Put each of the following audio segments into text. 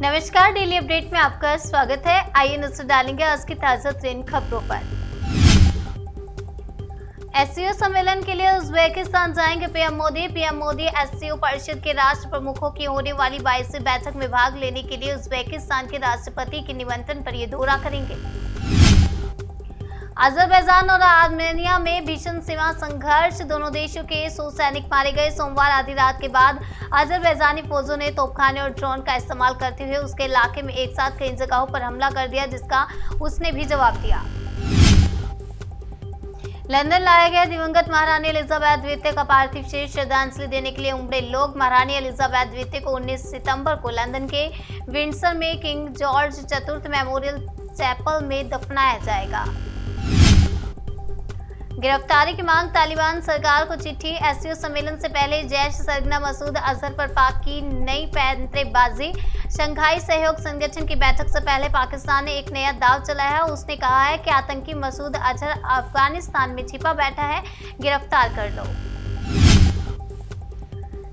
नमस्कार, daily update में आपका स्वागत है। आइए नजर डालेंगे आज की ताजा ट्रेंड खबरों पर। एससीओ सम्मेलन के लिए उज्बेकिस्तान जाएंगे पीएम मोदी एससीओ परिषद के राष्ट्र प्रमुखों की होने वाली 22वीं बैठक में भाग लेने के लिए उज्बेकिस्तान के राष्ट्रपति के निमंत्रण पर ये दौरा करेंगे। अजरबैजान और आर्मेनिया में भीषण सीमा संघर्ष, दोनों देशों के 100 सैनिक मारे गए। सोमवार आधी रात के बाद अजरबैजानी फौजों ने तोपखाने और ड्रोन का इस्तेमाल करते हुए उसके इलाके में एक साथ कई जगहों पर हमला कर दिया, जिसका उसने भी जवाब दिया। लंदन लाए गए दिवंगत महारानी एलिजाबेथ द्वितीय का पार्थिव शरीर श्रद्धांजलि देने के लिए उमड़े लोग। महारानी एलिजाबेथ द्वितीय को 19 सितंबर को लंदन के विंडसर में किंग जॉर्ज चतुर्थ मेमोरियल चैपल में दफनाया जाएगा। गिरफ्तारी की मांग, तालिबान सरकार को चिट्ठी। एससीओ सम्मेलन से पहले जैश सरगना मसूद अजहर पर पाक की नई पैंतरेबाजी। शंघाई सहयोग संगठन की बैठक से पहले पाकिस्तान ने एक नया दांव चलाया है। उसने कहा है कि आतंकी मसूद अजहर अफगानिस्तान में छिपा बैठा है, गिरफ्तार कर लो।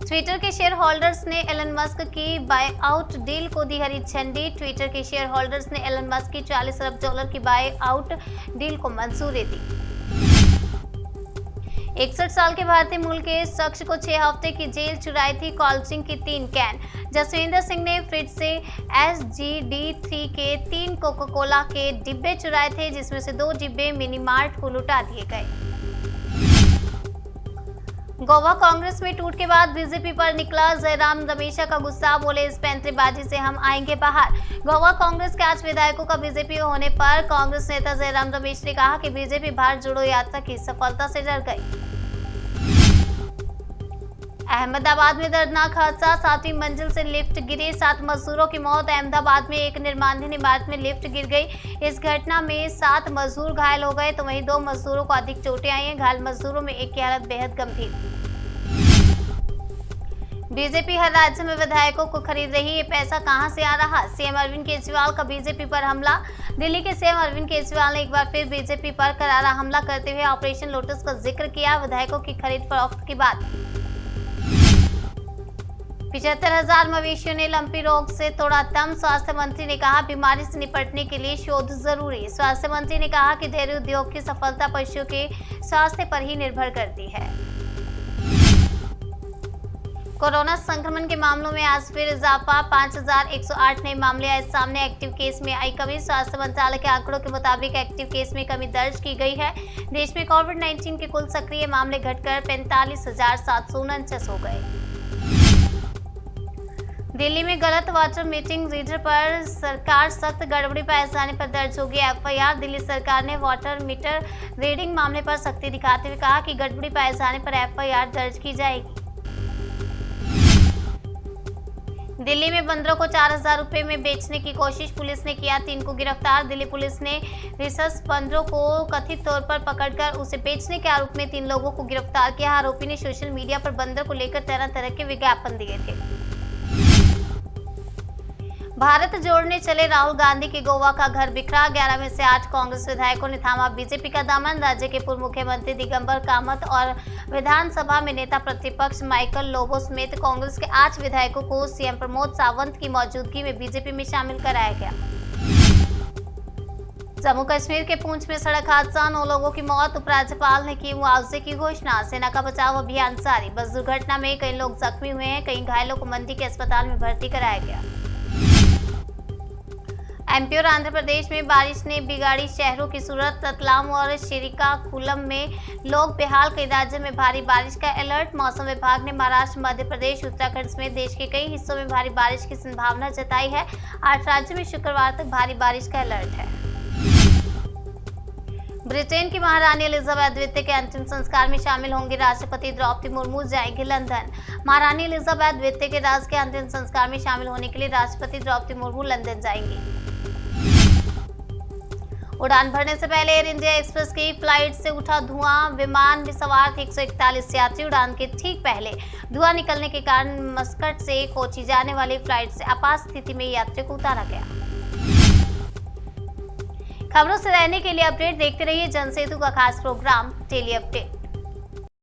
ट्विटर के शेयर होल्डर्स ने एलन मस्क की बाय आउट डील को दी हरी झंडी। ट्विटर के शेयर होल्डर्स ने एलन मस्क की $40 अरब की बाय आउट डील को मंजूरी दी। 61 साल के भारतीय मूल के शख्स को 6 हफ्ते की जेल चुराई थी कोल्ड-ड्रिंक की 3 कैन। जसविंदर सिंह ने फ्रिज से SGD3 के 3 कोका कोला के डिब्बे चुराए थे, जिसमें से 2 डिब्बे मिनी मार्ट को लुटा दिए गए। गोवा कांग्रेस में टूट के बाद बीजेपी पर निकला जयराम रमेशा का गुस्सा। बोले, इस पैंतरेबाजी से हम आएंगे बाहर। गोवा कांग्रेस के 8 विधायकों का बीजेपी होने पर कांग्रेस नेता जयराम रमेश ने कहा कि बीजेपी भारत जोड़ो यात्रा की सफलता से डर गई। अहमदाबाद में दर्दनाक हादसा, 7वीं मंजिल से लिफ्ट गिरी, 7 मजदूरों की मौत। अहमदाबाद में एक निर्माणाधीन इमारत में लिफ्ट गिर गई। इस घटना में 7 मजदूर घायल हो गए, तो वहीं 2 मजदूरों को अधिक चोटें आई हैं। घायल मजदूरों में एक की हालत बेहद गंभीर। बीजेपी हर राज्य में विधायकों को खरीद रही, ये पैसा कहां से आ रहा? सीएम अरविंद केजरीवाल का बीजेपी पर हमला। दिल्ली के सीएम अरविंद केजरीवाल ने एक बार फिर बीजेपी पर करारा हमला करते हुए ऑपरेशन लोटस का जिक्र किया। विधायकों की खरीद फरोख्त की बात। 75,000 मवेशियों ने लंपी रोग से तोड़ा दम। स्वास्थ्य मंत्री ने कहा, बीमारी से निपटने के लिए शोध जरूरी। स्वास्थ्य मंत्री ने कहा कि डेयरी उद्योग की सफलता पशुओं के स्वास्थ्य पर ही निर्भर करती है। कोरोना संक्रमण के मामलों में आज फिर इजाफा, 5,108 नए मामले आए सामने। एक्टिव केस में आई कमी। स्वास्थ्य मंत्रालय के आंकड़ों के मुताबिक एक्टिव केस में कमी दर्ज की गई है। देश में कोविड-19 के कुल सक्रिय मामले घटकर 45,749 हो गए। दिल्ली में गलत वाटर मीटिंग रीडर पर सरकार सख्त, गड़बड़ी पाए जाने पर दर्ज होगी एफआईआर। दिल्ली सरकार ने वाटर मीटर रीडिंग मामले पर सख्ती दिखाते हुए कहा कि गड़बड़ी पाए जाने पर एफआईआर दर्ज की जाएगी। दिल्ली में बंदरों को 4,000 रुपए में बेचने की कोशिश, पुलिस ने किया 3 को गिरफ्तार। दिल्ली पुलिस ने रिसस बंदरों को कथित तौर पर पकड़कर उसे बेचने के आरोप में 3 लोगों को गिरफ्तार किया। आरोपी ने सोशल मीडिया पर बंदर को लेकर तरह तरह के विज्ञापन दिए थे। भारत जोड़ने चले राहुल गांधी के गोवा का घर बिखरा। 11 में से 8 कांग्रेस विधायकों ने थामा बीजेपी का दामन। राज्य के पूर्व मुख्यमंत्री दिगंबर कामत और विधानसभा में नेता प्रतिपक्ष माइकल लोबो समेत कांग्रेस के 8 विधायकों को सीएम प्रमोद सावंत की मौजूदगी में बीजेपी में शामिल कराया गया। जम्मू कश्मीर के पुंछ में सड़क हादसा, 9 लोगों की मौत। उपराज्यपाल ने की मुआवजे की घोषणा। सेना का बचाव अभियान जारी। बस दुर्घटना में कई लोग जख्मी हुए हैं। कई घायलों को मंडी के अस्पताल में भर्ती कराया गया। एमपी और आंध्र प्रदेश में बारिश ने बिगाड़ी शहरों की सूरत। रतलाम और श्रीकाकुलम में लोग बेहाल। कई राज्यों में भारी बारिश का अलर्ट। मौसम विभाग ने महाराष्ट्र, मध्य प्रदेश, उत्तराखंड समेत देश के कई हिस्सों में भारी बारिश की संभावना जताई है। 8 राज्यों में शुक्रवार तक भारी बारिश का अलर्ट है। ब्रिटेन की महारानी एलिजाबेथ द्वितीय के अंतिम संस्कार में शामिल होंगे राष्ट्रपति द्रौपदी मुर्मू, जाएंगे लंदन। महारानी एलिजाबेथ द्वितीय के राजकीय अंतिम संस्कार में शामिल होने के लिए राष्ट्रपति द्रौपदी मुर्मू लंदन जाएंगी। उड़ान भरने से पहले एयर इंडिया एक्सप्रेस की फ्लाइट से उठा धुआं। विमान में सवार थे 141 यात्री। उड़ान के ठीक पहले धुआं निकलने के कारण मस्कट से कोची जाने वाली फ्लाइट से आपात स्थिति में यात्रियों को उतारा गया। खबरों से रहने के लिए अपडेट देखते रहिए जनसेतु का खास प्रोग्राम डेली अपडेट।